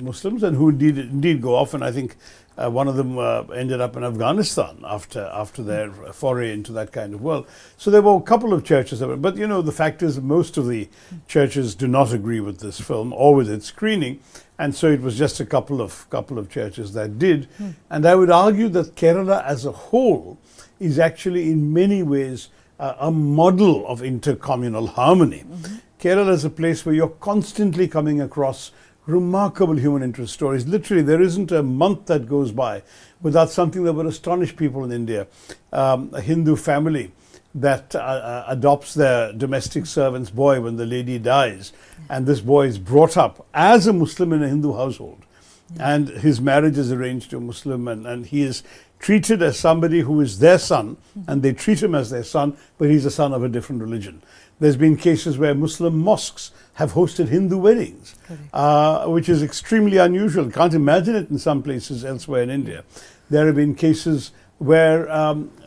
Muslims, and who indeed go off, and I think one of them ended up in Afghanistan after their foray into that kind of world. So there were a couple of churches, but the fact is most of the churches do not agree with this film or with its screening, and so it was just a couple of churches that did. And I would argue that Kerala as a whole is actually in many ways a model of intercommunal harmony. Kerala is a place where you're constantly coming across remarkable human interest stories. Literally, there isn't a month that goes by without something that would astonish people in India. A Hindu family that adopts their domestic servant's boy when the lady dies, and this boy is brought up as a Muslim in a Hindu household, and his marriage is arranged to a Muslim, and he is treated as somebody who is their son, and they treat him as their son, but he's a son of a different religion. There's been cases where Muslim mosques have hosted Hindu weddings, which is extremely unusual. Can't imagine it in some places elsewhere in India. There have been cases where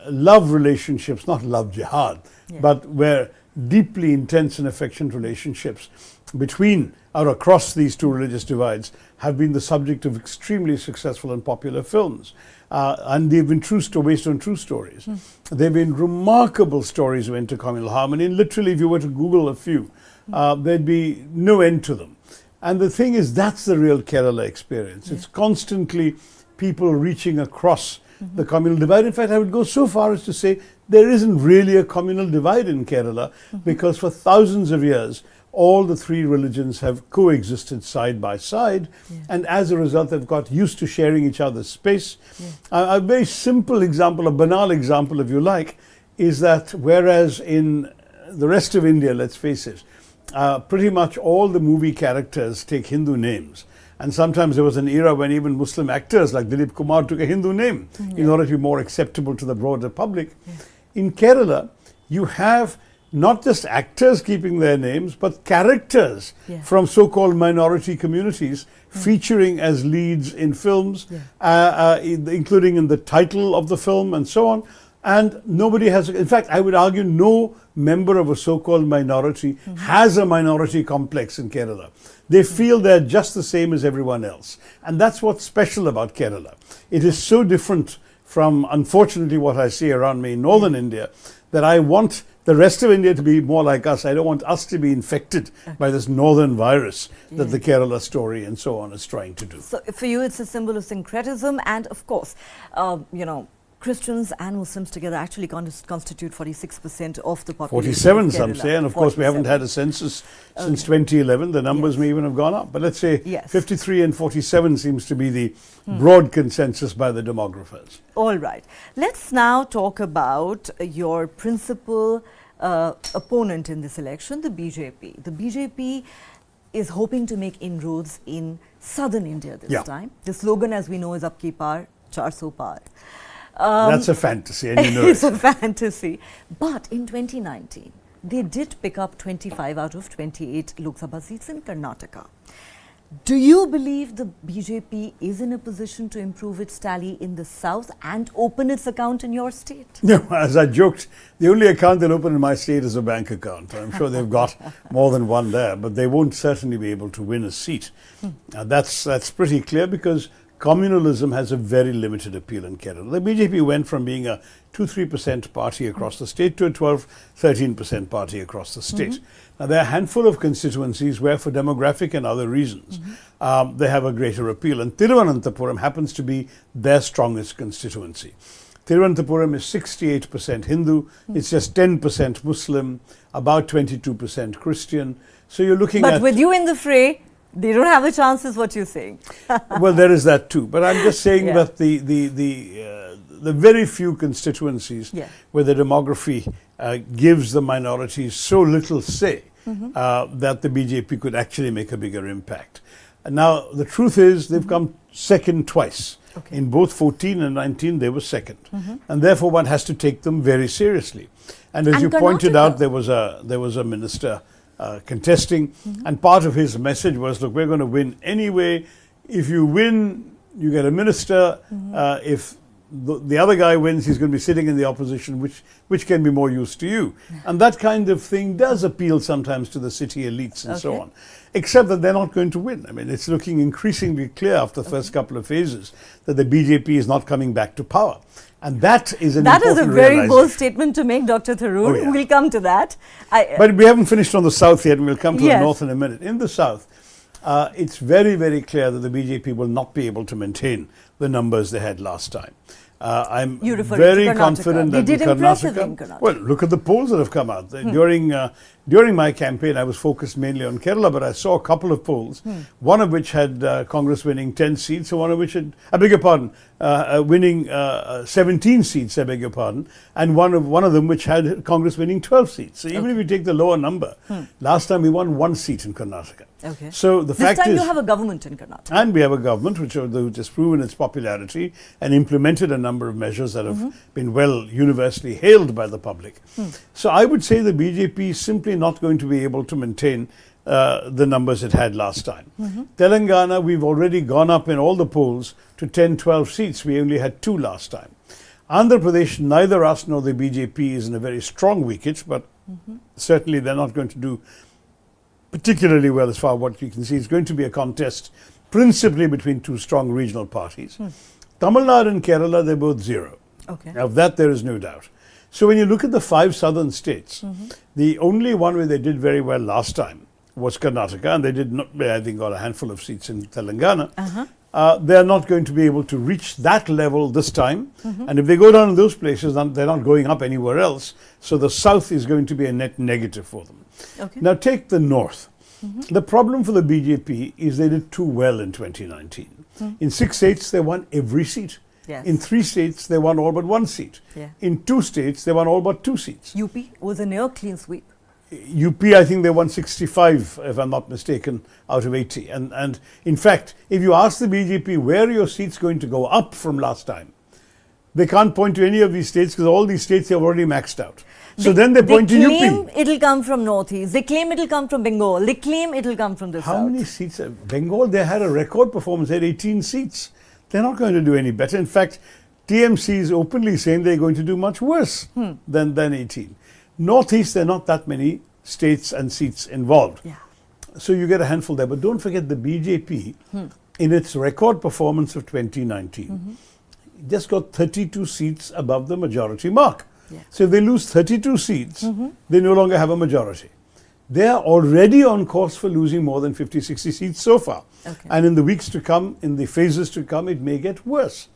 love relationships, not love jihad, but where deeply intense and affectionate relationships between or across these two religious divides have been the subject of extremely successful and popular films. And they've been based on true stories. They've been remarkable stories of intercommunal harmony. And literally, if you were to Google a few, there'd be no end to them. And the thing is, that's the real Kerala experience. It's constantly people reaching across the communal divide. In fact, I would go so far as to say there isn't really a communal divide in Kerala, because for thousands of years, all the three religions have coexisted side by side, and as a result they've got used to sharing each other's space. A very simple example, a banal example if you like, is that whereas in the rest of India, let's face it, pretty much all the movie characters take Hindu names. And sometimes there was an era when even Muslim actors like Dilip Kumar took a Hindu name in order to be more acceptable to the broader public. In Kerala, you have not just actors keeping their names, but characters from so-called minority communities featuring as leads in films, including in the title of the film and so on. And nobody has, in fact, I would argue no member of a so-called minority has a minority complex in Kerala. They feel they're just the same as everyone else. And that's what's special about Kerala. It is so different from, unfortunately, what I see around me in northern India, that I want the rest of India to be more like us. I don't want us to be infected by this northern virus that the Kerala story and so on is trying to do. So for you, it's a symbol of syncretism, and of course, Christians and Muslims together actually constitute 46% of the population. 47, some say, and of course we haven't had a census since 2011. The numbers may even have gone up, but let's say 53 and 47 seems to be the broad consensus by the demographers. All right. Let's now talk about your principal opponent in this election, the BJP. The BJP is hoping to make inroads in southern India this time. The slogan, as we know, is Abki Baar, 400 Paar. That's a fantasy, and you know it's a fantasy. But in 2019, they did pick up 25 out of 28 Lok Sabha seats in Karnataka. Do you believe the BJP is in a position to improve its tally in the south and open its account in your state? No, as I joked, the only account they'll open in my state is a bank account. I'm sure they've got more than one there, but they won't certainly be able to win a seat. That's pretty clear, because communalism has a very limited appeal in Kerala. The BJP went from being a 2-3% party across the state to a 12-13% party across the state. Now, there are a handful of constituencies where, for demographic and other reasons, they have a greater appeal. And Thiruvananthapuram happens to be their strongest constituency. Thiruvananthapuram is 68% Hindu, it's just 10% Muslim, about 22% Christian. So you're looking at... But with you in the fray, they don't have a chance, is what you're saying. Well, there is that too. But I'm just saying that the very few constituencies where the demography gives the minorities so little say that the BJP could actually make a bigger impact. And now, the truth is, they've come second twice. In both 14 and 19, they were second. And therefore, one has to take them very seriously. And as you pointed out, there was a minister contesting, and part of his message was, look, we're going to win anyway. If you win, you get a minister. If the other guy wins, he's going to be sitting in the opposition, which can be more use to you. And that kind of thing does appeal sometimes to the city elites and so on. Except that they're not going to win. I mean, it's looking increasingly clear after the first couple of phases that the BJP is not coming back to power. And that is an important That is a very bold statement to make, Dr. Tharoor. Oh, yeah. We'll come to that. But we haven't finished on the South yet, and we'll come to Yes. the North in a minute. In the South, it's very, very clear that the BJP will not be able to maintain the numbers they had last time. I'm very confident that they did impressive in Karnataka. Well, look at the polls that have come out. During my campaign, I was focused mainly on Kerala, but I saw a couple of polls, one of which had Congress winning 10 seats, and one of which had, winning 17 seats, I beg your pardon, and one of them which had Congress winning 12 seats. So even if you take the lower number, last time we won 1 seat in Karnataka. Okay. So the fact this time is, you have a government in Karnataka. and we have a government which has proven its popularity and implemented a number of measures that have been well universally hailed by the public. So I would say the BJP is simply not going to be able to maintain the numbers it had last time. Telangana, we've already gone up in all the polls to 10, 12 seats. We only had 2 last time. Andhra Pradesh, neither us nor the BJP is in a very strong wicket, but certainly they're not going to do particularly well as far as what you can see. It's going to be a contest principally between 2 strong regional parties. Tamil Nadu and Kerala, they're both 0. Okay. Of that, there is no doubt. So when you look at the 5 southern states, the only one where they did very well last time was Karnataka, and they did not, I think, got a handful of seats in Telangana. They're not going to be able to reach that level this time. And if they go down in those places, then they're not going up anywhere else. So the south is going to be a net negative for them. Okay. Now take the north. The problem for the BJP is they did too well in 2019. In 6 states, they won every seat. Yes. In 3 states, they won all but 1 seat. Yeah. In 2 states, they won all but 2 seats. UP was a near clean sweep. UP, I think they won 65, if I'm not mistaken, out of 80. And in fact, if you ask the BJP where are your seats going to go up from last time, they can't point to any of these states because all these states have already maxed out. So then they point to UP. They claim it'll come from Northeast. They claim it'll come from Bengal. They claim it'll come from the South. How many seats? Bengal, they had a record performance. They had 18 seats. They're not going to do any better. In fact, TMC is openly saying they're going to do much worse than 18. Northeast, there are not that many states and seats involved. Yeah. So you get a handful there. But don't forget the BJP, in its record performance of 2019, just got 32 seats above the majority mark. Yeah. So if they lose 32 seats, they no longer have a majority. They are already on course for losing more than 50, 60 seats so far. Okay. And in the weeks to come, in the phases to come, it may get worse.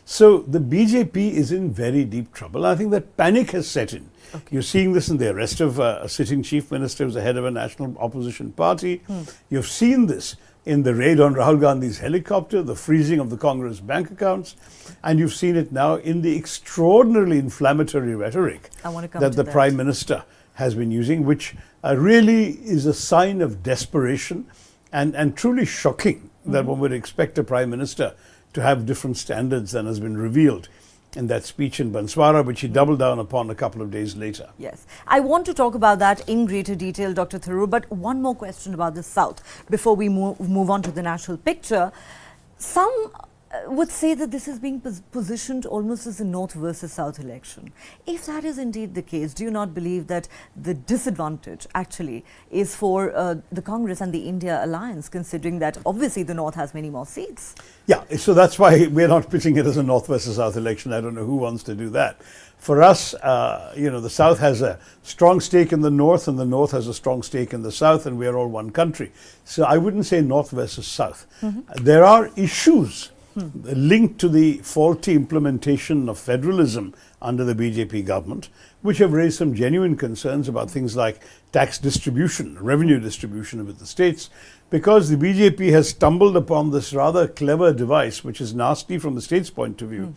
So the BJP is in very deep trouble. I think that panic has set in. Okay. You're seeing this in the arrest of a sitting chief minister who's the head of a national opposition party. You've seen this in the raid on Rahul Gandhi's helicopter, the freezing of the Congress bank accounts, and you've seen it now in the extraordinarily inflammatory rhetoric that the Prime Minister has been using, which really is a sign of desperation and truly shocking that one would expect a Prime Minister to have different standards than has been revealed in that speech in Banswara, which he doubled down upon a couple of days later. Yes. I want to talk about that in greater detail, Dr. Tharoor, but one more question about the South before we move on to the national picture. Some would say that this is being positioned almost as a North versus South election. If that is indeed the case, do you not believe that the disadvantage actually is for the Congress and the India alliance, considering that obviously the North has many more seats? Yeah, so that's why we're not pitching it as a North versus South election. I don't know who wants to do that. For us, the South has a strong stake in the North and the North has a strong stake in the South, and we're all one country. So I wouldn't say North versus South. There are issues linked to the faulty implementation of federalism under the BJP government, which have raised some genuine concerns about things like tax distribution, revenue distribution with the states, because the BJP has stumbled upon this rather clever device, which is nasty from the state's point of view,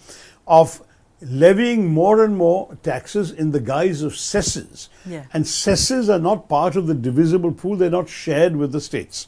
of levying more and more taxes in the guise of cesses. Yeah. And cesses are not part of the divisible pool, they're not shared with the states.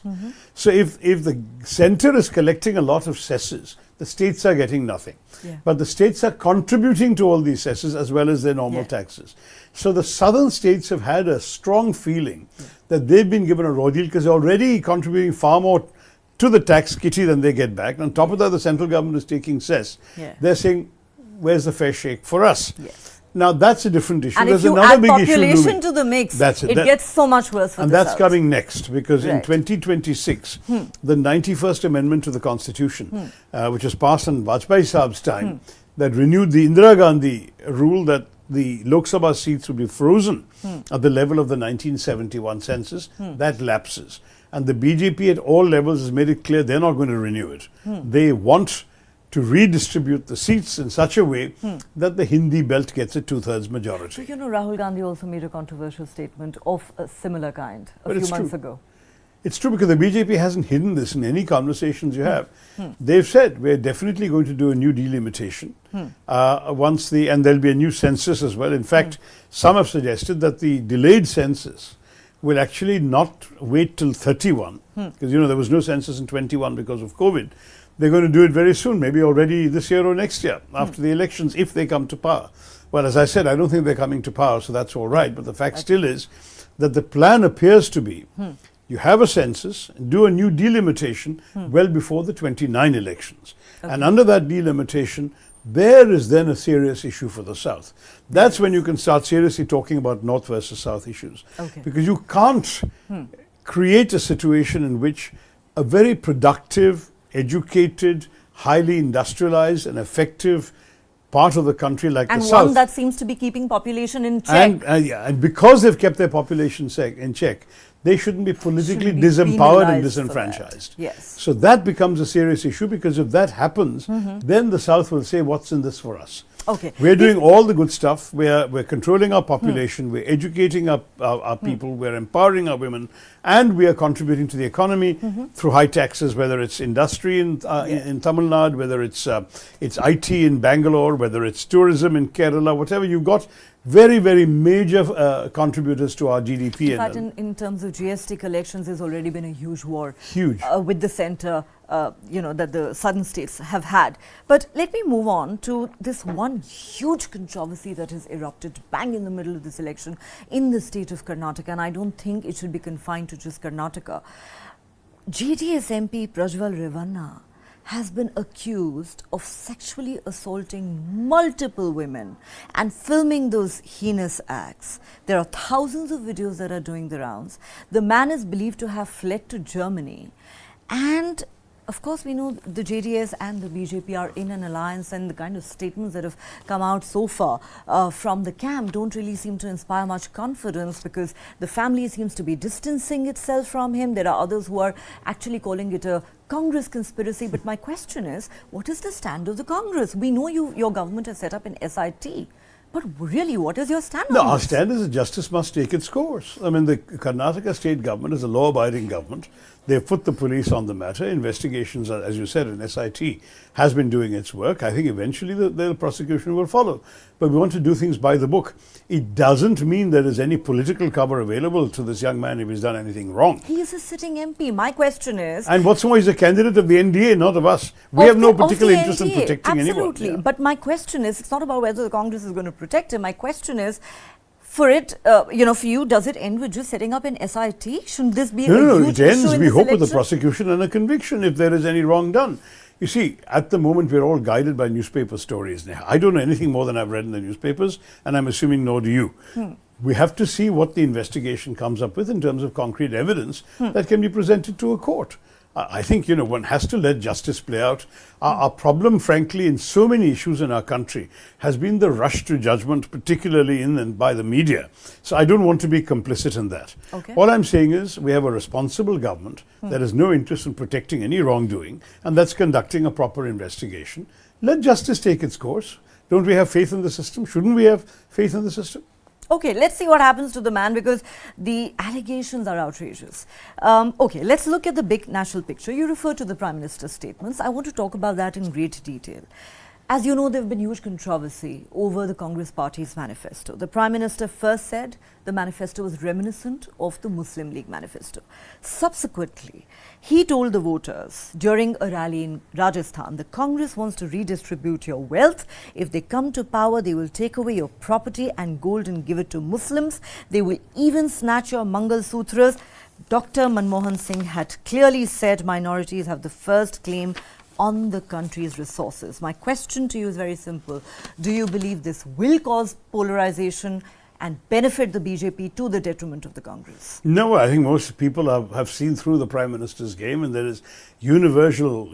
So if the center is collecting a lot of cesses, the states are getting nothing. Yeah. But the states are contributing to all these cesses as well as their normal taxes. So the southern states have had a strong feeling that they've been given a raw deal because they're already contributing far more to the tax kitty than they get back. And on top of that, the central government is taking cess. Yeah. They're saying, where's the fair shake for us? Yes. Now, that's a different issue. And There's if you another add big population issue to the mix, that's it gets so much worse for and the that's South. coming next, because in Right. 2026, the 91st Amendment to the Constitution, which was passed in Vajpayee Saab's time, that renewed the Indira Gandhi rule that the Lok Sabha seats would be frozen at the level of the 1971 census, that lapses. And the BJP at all levels has made it clear they're not going to renew it. They want to redistribute the seats in such a way that the Hindi belt gets a 2/3 majority. So, you know, Rahul Gandhi also made a controversial statement of a similar kind a But few it's months true. ago. It's true, because the BJP hasn't hidden this in any conversations you have. They've said we're definitely going to do a new delimitation and there'll be a new census as well. In fact, some have suggested that the delayed census will actually not wait till 31, because there was no census in 21 because of COVID. They're going to do it very soon, maybe already this year or next year, after the elections, if they come to power. Well, as I said, I don't think they're coming to power, so that's all right. But the fact still is that the plan appears to be you have a census, do a new delimitation well before the 29 elections. Okay. And under that delimitation, there is then a serious issue for the South. That's when you can start seriously talking about North versus South issues. Okay. Because you can't create a situation in which a very productive, educated, highly industrialized and effective part of the country like and the South. one that seems to be keeping population in check. And because they've kept their population in check, they shouldn't be politically disempowered and disenfranchised. Yes. So that becomes a serious issue, because if that happens, then the South will say, what's in this for us? Okay. We're doing all the good stuff. We're controlling our population. We're educating our people. We're empowering our women, and we are contributing to the economy through high taxes. Whether it's industry in Tamil Nadu, whether it's IT in Bangalore, whether it's tourism in Kerala, whatever, you've got very, very major contributors to our GDP. In fact, in terms of GST collections, there's already been a huge war. Huge. With the centre, that the southern states have had. But let me move on to this one huge controversy that has erupted bang in the middle of this election in the state of Karnataka, and I don't think it should be confined to just Karnataka. JDS MP Prajal Rana has been accused of sexually assaulting multiple women and filming those heinous acts. There are thousands of videos that are doing the rounds. The man is believed to have fled to Germany, and of course, we know the JDS and the BJP are in an alliance, and the kind of statements that have come out so far from the camp don't really seem to inspire much confidence, because the family seems to be distancing itself from him. There are others who are actually calling it a Congress conspiracy. But my question is, what is the stand of the Congress? We know your government has set up an SIT. But really, what is your stand on Our this? stand is that justice must take its course. I mean, the Karnataka state government is a law-abiding government. They've put the police on the matter. Investigations, as you said, an SIT has been doing its work. I think eventually the prosecution will follow. But we want to do things by the book. It doesn't mean there is any political cover available to this young man if he's done anything wrong. He is a sitting MP. My question is... And what's more, he's a candidate of the NDA, not of us. We have no particular interest in protecting anyone. Absolutely. Yeah. But my question is, it's not about whether the Congress is going to protect him. My question is, for you, does it end with just setting up an SIT? Shouldn't this be a huge it ends, issue in we this hope, with a election? prosecution and a conviction if there is any wrong done. You see, at the moment, we're all guided by newspaper stories. I don't know anything more than I've read in the newspapers, and I'm assuming nor do you. We have to see what the investigation comes up with in terms of concrete evidence that can be presented to a court. I think, one has to let justice play out. Our problem, frankly, in so many issues in our country has been the rush to judgment, particularly in and by the media. So I don't want to be complicit in that. Okay. All I'm saying is we have a responsible government that has no interest in protecting any wrongdoing, and that's conducting a proper investigation. Let justice take its course. Don't we have faith in the system? Shouldn't we have faith in the system? Okay, let's see what happens to the man, because the allegations are outrageous. Okay, let's look at the big national picture. You referred to the Prime Minister's statements. I want to talk about that in great detail. As you know, there have been huge controversy over the Congress Party's manifesto. The Prime Minister first said the manifesto was reminiscent of the Muslim League manifesto. Subsequently, he told the voters during a rally in Rajasthan, the Congress wants to redistribute your wealth. If they come to power, they will take away your property and gold and give it to Muslims. They will even snatch your Mangalsutras. Dr. Manmohan Singh had clearly said minorities have the first claim on the country's resources. My question to you is very simple. Do you believe this will cause polarization and benefit the BJP to the detriment of the Congress? No, I think most people have seen through the Prime Minister's game, and there is universal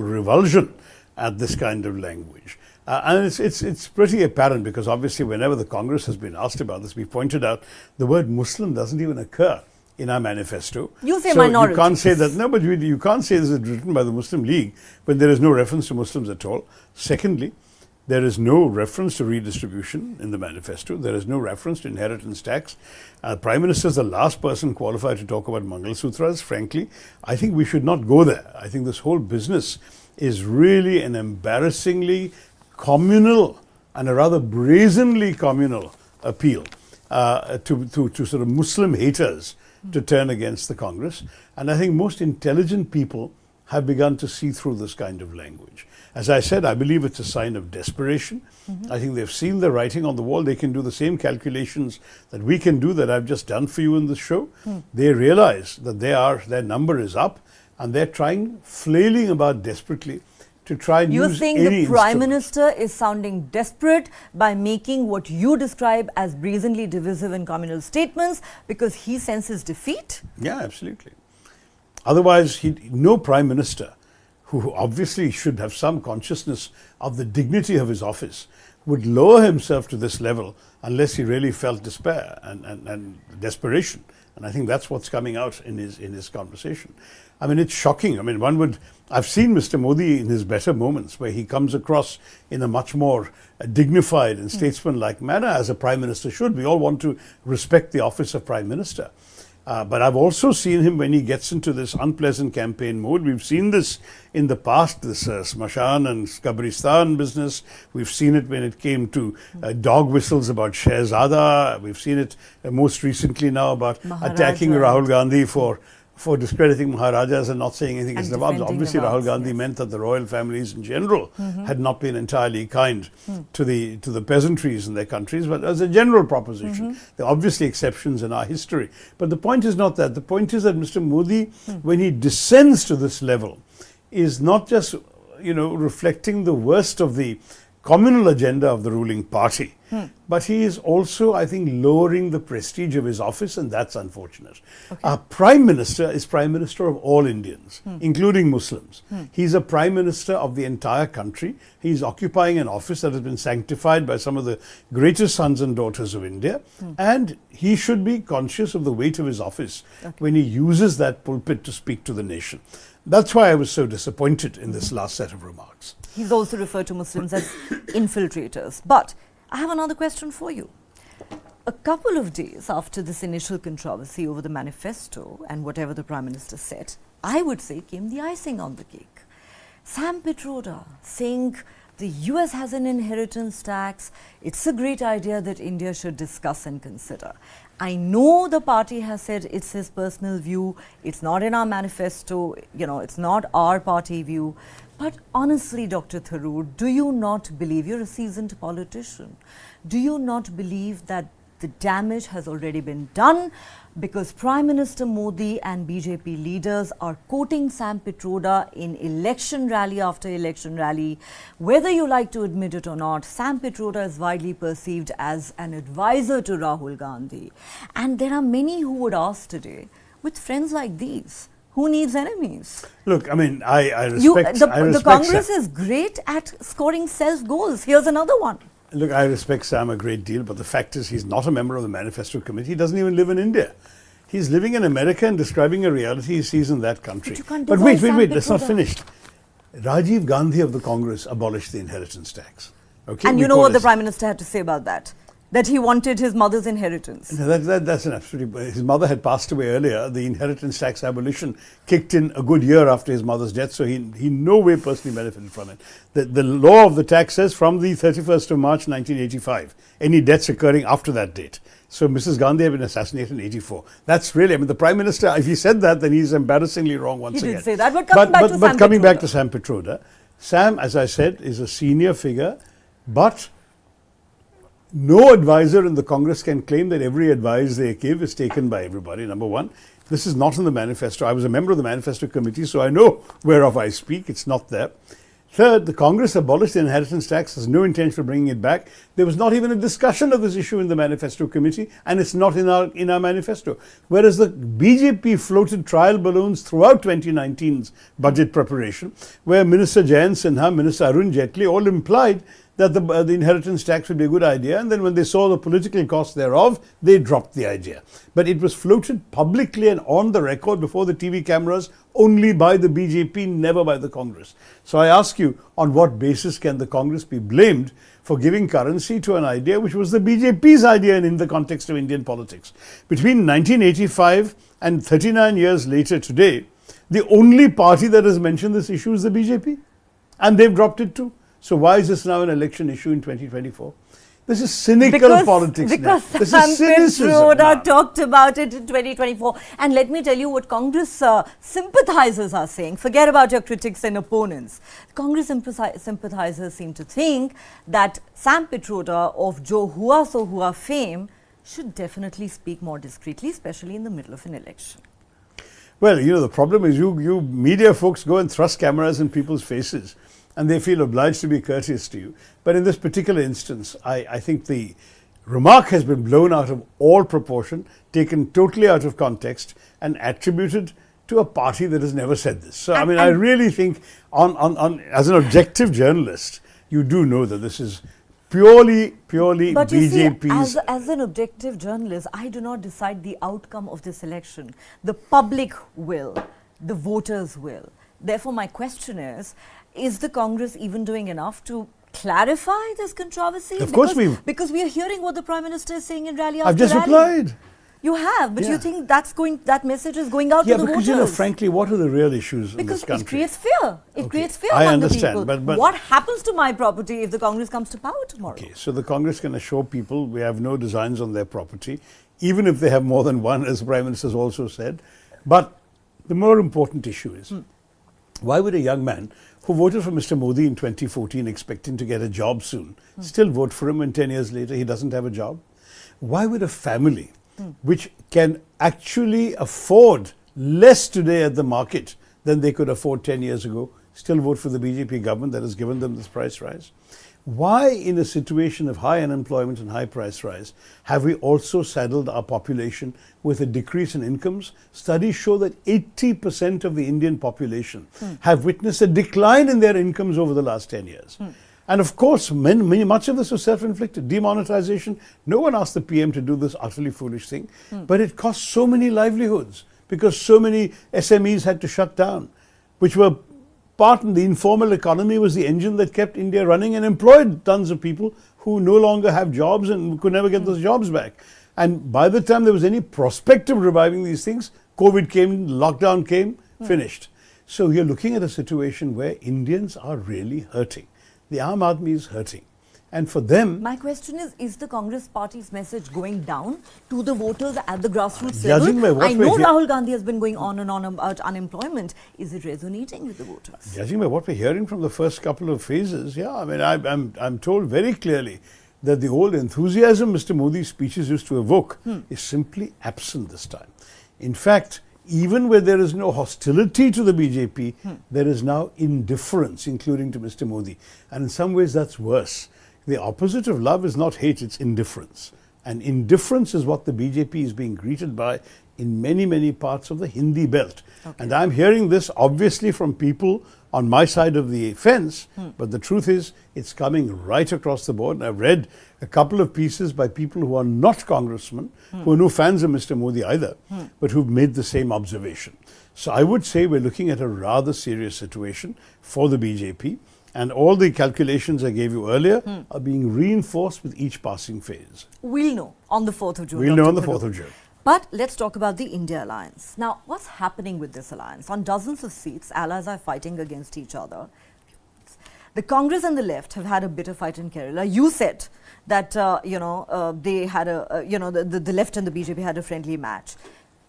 revulsion at this kind of language. And it's pretty apparent, because obviously whenever the Congress has been asked about this, we pointed out the word Muslim doesn't even occur in our manifesto. You say so minorities. You can't say that. No, but you can't say this is written by the Muslim League when there is no reference to Muslims at all. Secondly, there is no reference to redistribution in the manifesto. There is no reference to inheritance tax. Prime Minister is the last person qualified to talk about Mangalsutras. Frankly, I think we should not go there. I think this whole business is really an embarrassingly communal and a rather brazenly communal appeal to sort of Muslim haters to turn against the Congress. And I think most intelligent people have begun to see through this kind of language. As I said, I believe it's a sign of desperation. I think they've seen the writing on the wall. They can do the same calculations that we can do, that I've just done for you in this show. They realize that their number is up, and they're flailing about desperately to try and use any You think the Prime instrument. Minister is sounding desperate by making what you describe as brazenly divisive and communal statements because he senses defeat? Yeah, absolutely. Otherwise, no Prime Minister, who obviously should have some consciousness of the dignity of his office, would lower himself to this level unless he really felt despair and desperation. And I think that's what's coming out in his conversation. I mean, it's shocking. I mean, I've seen Mr. Modi in his better moments, where he comes across in a much more dignified and statesmanlike manner, as a Prime Minister should. We all want to respect the office of Prime Minister. But I've also seen him when he gets into this unpleasant campaign mode. We've seen this in the past, this Smashan and Kabristan business. We've seen it when it came to dog whistles about Shehzada. We've seen it most recently now about attacking Rahul Gandhi for discrediting Maharajas and not saying anything against Nawabs. Obviously, Rahul Gandhi meant that the royal families in general had not been entirely kind to the peasantries in their countries, but as a general proposition. There are obviously exceptions in our history. But the point is not that. The point is that Mr. Modi, when he descends to this level, is not just reflecting the worst of the communal agenda of the ruling party, but he is also, I think, lowering the prestige of his office, and that's unfortunate. Our Prime Minister is Prime Minister of all Indians, including Muslims. He's a Prime Minister of the entire country. He's occupying an office that has been sanctified by some of the greatest sons and daughters of India, and he should be conscious of the weight of his office when he uses that pulpit to speak to the nation. That's why I was so disappointed in this last set of remarks. He's also referred to Muslims as infiltrators. But I have another question for you. A couple of days after this initial controversy over the manifesto and whatever the Prime Minister said, I would say came the icing on the cake. Sam Pitroda saying the US has an inheritance tax. It's a great idea that India should discuss and consider. I know the party has said it's his personal view. It's not in our manifesto. It's not our party view. But honestly, Dr. Tharoor, do you not believe, you're a seasoned politician, do you not believe that the damage has already been done because Prime Minister Modi and BJP leaders are quoting Sam Pitroda in election rally after election rally? Whether you like to admit it or not, Sam Pitroda is widely perceived as an advisor to Rahul Gandhi. And there are many who would ask today, with friends like these, who needs enemies? Look, I mean, I respect the Congress is great at scoring self-goals. Here's another one. Look, I respect Sam a great deal, but the fact is he's not a member of the Manifesto Committee. He doesn't even live in India. He's living in America and describing a reality he sees in that country. But wait, that's not finished. Rajiv Gandhi of the Congress abolished the inheritance tax. Okay? And you know what the Prime Minister had to say about that? That he wanted his mother's inheritance. That's an absolutely... His mother had passed away earlier. The inheritance tax abolition kicked in a good year after his mother's death, so he in no way personally benefited from it. The law of the tax says from the 31st of March 1985, any debts occurring after that date. So Mrs. Gandhi had been assassinated in 84. That's really... I mean, the Prime Minister, if he said that, then he's embarrassingly wrong once again. He did say that, but coming back to Sam Pitroda, Sam, as I said, is a senior figure, but... no advisor in the Congress can claim that every advice they give is taken by everybody, number one. This is not in the manifesto. I was a member of the manifesto committee, so I know whereof I speak. It's not there. Third, the Congress abolished the inheritance tax, has no intention of bringing it back. There was not even a discussion of this issue in the manifesto committee, and it's not in our manifesto. Whereas the BJP floated trial balloons throughout 2019's budget preparation, where Minister Jayant Sinha, Minister Arun Jaitley all implied that the inheritance tax would be a good idea, and then when they saw the political cost thereof, they dropped the idea. But it was floated publicly and on the record before the TV cameras only by the BJP, never by the Congress. So I ask you, on what basis can the Congress be blamed for giving currency to an idea which was the BJP's idea and in the context of Indian politics? Between 1985 and 39 years later today, the only party that has mentioned this issue is the BJP, and they've dropped it too. So why is this now an election issue in 2024? This is cynical politics. Because this Sam is cynicism. Pitroda talked about it in 2024. And let me tell you what Congress sympathizers are saying. Forget about your critics and opponents. Congress sympathizers seem to think that Sam Pitroda of Jo Hua So Hua fame should definitely speak more discreetly, especially in the middle of an election. Well, you know, the problem is you media folks go and thrust cameras in people's faces, and they feel obliged to be courteous to you. But in this particular instance, I think the remark has been blown out of all proportion, taken totally out of context, and attributed to a party that has never said this. So, I mean, I really think, as an objective journalist, you do know that this is purely but BJP's. You see, as an objective journalist, I do not decide the outcome of this election. The public will, the voters will. Therefore, my question is the Congress even doing enough to clarify this controversy? Of course because we are hearing what the Prime Minister is saying in rally after I've just rally. replied. You have, but you think that message is going out to the voters? Yeah, because, you know, frankly, what are the real issues in this country? It creates fear. It creates fear I among understand, the people. but what happens to my property if the Congress comes to power tomorrow? Okay, so the Congress can assure people we have no designs on their property, even if they have more than one, as the Prime Minister has also said. But the more important issue is, why would a young man who voted for Mr. Modi in 2014 expecting to get a job soon still vote for him when 10 years later he doesn't have a job? Why would a family which can actually afford less today at the market than they could afford 10 years ago still vote for the BJP government that has given them this price rise? Why, in a situation of high unemployment and high price rise, have we also saddled our population with a decrease in incomes? Studies show that 80% of the Indian population have witnessed a decline in their incomes over the last 10 years. And of course, much of this was self-inflicted. Demonetization, no one asked the PM to do this utterly foolish thing, but it cost so many livelihoods because so many SMEs had to shut down, which were part in the informal economy, was the engine that kept India running and employed tons of people who no longer have jobs and could never get those jobs back. And by the time there was any prospect of reviving these things, COVID came, lockdown came, finished. So you're looking at a situation where Indians are really hurting. The Aam Aadmi is hurting. And for them... My question is the Congress party's message going down to the voters at the grassroots level? I know Rahul Gandhi has been going on and on about unemployment. Is it resonating with the voters? Judging by what we're hearing from the first couple of phases, yeah, I mean, I'm told very clearly that the old enthusiasm Mr. Modi's speeches used to evoke is simply absent this time. In fact, even where there is no hostility to the BJP, there is now indifference, including to Mr. Modi. And in some ways that's worse. The opposite of love is not hate, it's indifference. And indifference is what the BJP is being greeted by in many, many parts of the Hindi belt. Okay. And I'm hearing this obviously from people on my side of the fence, but the truth is it's coming right across the board. And I've read a couple of pieces by people who are not congressmen, who are no fans of Mr. Modi either, but who've made the same observation. So I would say we're looking at a rather serious situation for the BJP. And all the calculations I gave you earlier are being reinforced with each passing phase. We'll know on the 4th of June. We'll know on the 4th of June. But let's talk about the India alliance. Now, what's happening with this alliance? On dozens of seats, allies are fighting against each other. The Congress and the left have had a bitter fight in Kerala. You said that, they had the left and the BJP had a friendly match.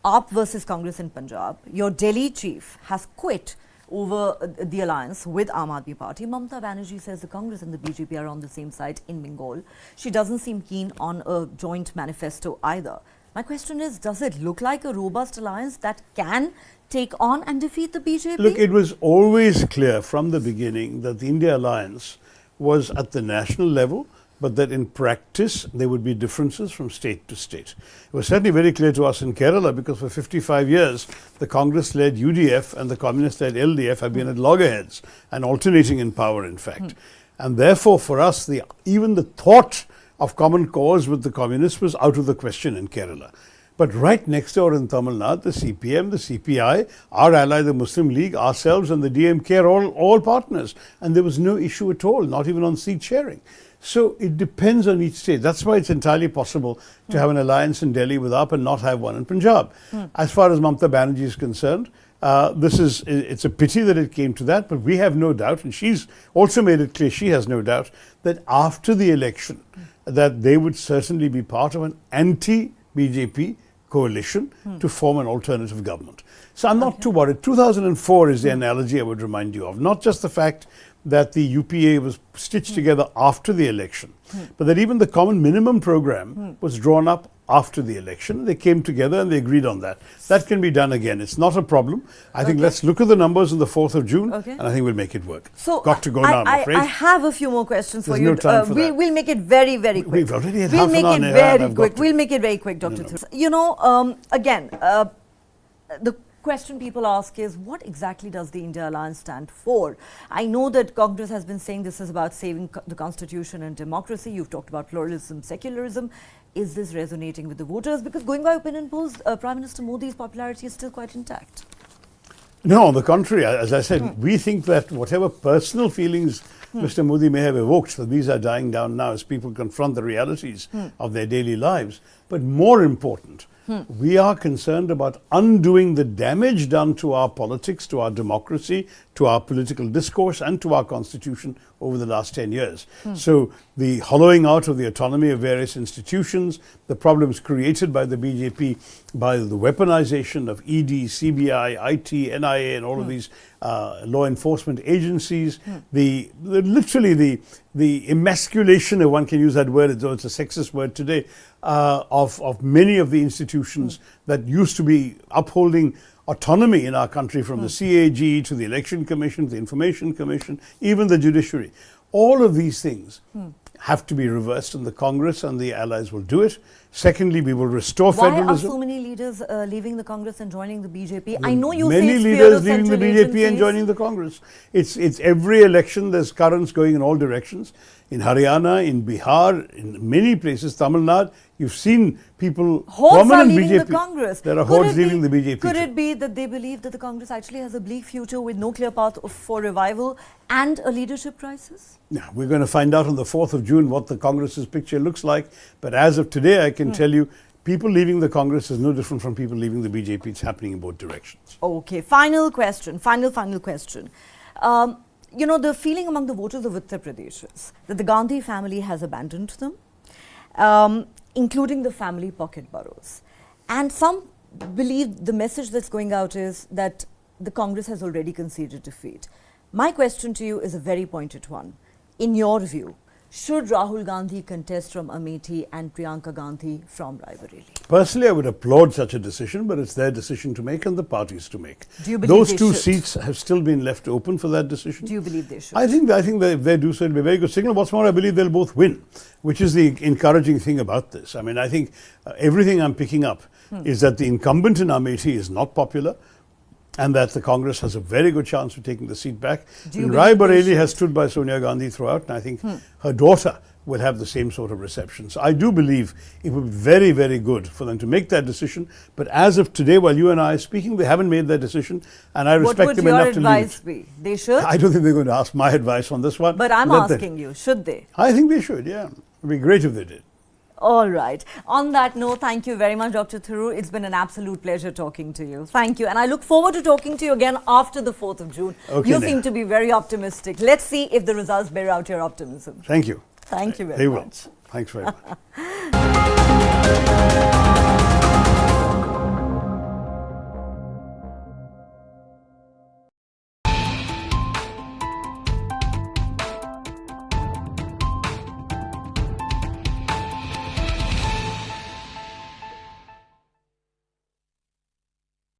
AAP versus Congress in Punjab. Your Delhi chief has quit over the alliance with Aam Aadmi Party. Mamata Banerjee says the Congress and the BJP are on the same side in Bengal. She doesn't seem keen on a joint manifesto either. My question is, does it look like a robust alliance that can take on and defeat the BJP? Look, it was always clear from the beginning that the India alliance was at the national level, but that in practice there would be differences from state to state. It was certainly very clear to us in Kerala, because for 55 years the Congress-led UDF and the Communist-led LDF have been at loggerheads and alternating in power, in fact. And therefore for us, even the thought of common cause with the communists was out of the question in Kerala. But right next door in Tamil Nadu, the CPM, the CPI, our ally, the Muslim League, ourselves and the DMK are all partners. And there was no issue at all, not even on seat sharing. So it depends on each state. That's why it's entirely possible to have an alliance in Delhi with AAP and not have one in Punjab. As far as Mamata Banerjee is concerned, it's a pity that it came to that, but we have no doubt, and she's also made it clear she has no doubt, that after the election, that they would certainly be part of an anti-BJP coalition to form an alternative government. So I'm not too worried. 2004 is the analogy I would remind you of. Not just the fact that the UPA was stitched together after the election, but that even the common minimum program was drawn up after the election. They came together and they agreed on that. That can be done again. It's not a problem. I think let's look at the numbers on the 4th of June, and I think we'll make it work. So got to go now, I'm afraid. I have a few more questions for you. No time for that. We'll make it very, very quick. We've already had half an hour. We'll make it very quick, Dr. Tharoor. You know, again, the question people ask is, what exactly does the India Alliance stand for? I know that Congress has been saying this is about saving the constitution and democracy. You've talked about pluralism, secularism. Is this resonating with the voters? Because going by opinion polls, Prime Minister Modi's popularity is still quite intact. No, on the contrary, as I said, we think that whatever personal feelings Mr. Modi may have evoked, that these are dying down now as people confront the realities of their daily lives. But more important, we are concerned about undoing the damage done to our politics, to our democracy, to our political discourse and to our constitution over the last 10 years. So the hollowing out of the autonomy of various institutions, the problems created by the BJP, by the weaponization of ED, CBI, IT, NIA and all of these law enforcement agencies, literally the emasculation, if one can use that word, though it's a sexist word today, of many of the institutions that used to be upholding autonomy in our country, from the CAG to the Election Commission, the Information Commission, even the judiciary. All of these things have to be reversed, and the Congress and the allies will do it. Secondly, we will restore federalism. Why are so many leaders leaving the Congress and joining the BJP? I know you many face leaders fear of leaving the BJP agencies. and joining the Congress. It's every election there's currents going in all directions. In Haryana, in Bihar, in many places, Tamil Nadu, you've seen people, Hordes are prominent leaving BJP. the Congress. There are hordes leaving the BJP. Could it be that they believe that the Congress actually has a bleak future with no clear path for revival and a leadership crisis? Yeah, we're going to find out on the 4th of June what the Congress's picture looks like. But as of today, I can tell you, people leaving the Congress is no different from people leaving the BJP. It's happening in both directions. Okay, final question, final question. You know, the feeling among the voters of Uttar Pradesh is that the Gandhi family has abandoned them, including the family pocket boroughs. And some believe the message that's going out is that the Congress has already conceded defeat. My question to you is a very pointed one. In your view, should Rahul Gandhi contest from Amethi and Priyanka Gandhi from Rae Bareilly? Personally, I would applaud such a decision, but it's their decision to make and the parties to make. Do you believe those they two should? seats have still been left open for that decision? Do you believe they should? I think that if they do so, it'll be a very good signal. What's more, I believe they'll both win, which is the encouraging thing about this. I mean, I think everything I'm picking up is that the incumbent in Amethi is not popular, and that the Congress has a very good chance of taking the seat back. Rae Bareilly has stood by Sonia Gandhi throughout, and I think her daughter will have the same sort of reception. So I do believe it would be very, very good for them to make that decision. But as of today, while you and I are speaking, they haven't made their decision, and I respect them enough to leave it. What would your advice be? They should? I don't think they're going to ask my advice on this one. But I'm asking you, should they? I think they should, yeah. It would be great if they did. All right. On that note, thank you very much, Dr. Tharoor. It's been an absolute pleasure talking to you. Thank you. And I look forward to talking to you again after the 4th of June. Okay, you Neha. seem to be very optimistic. Let's see if the results bear out your optimism. Thank you. Thank you very They much. will. Thanks very much.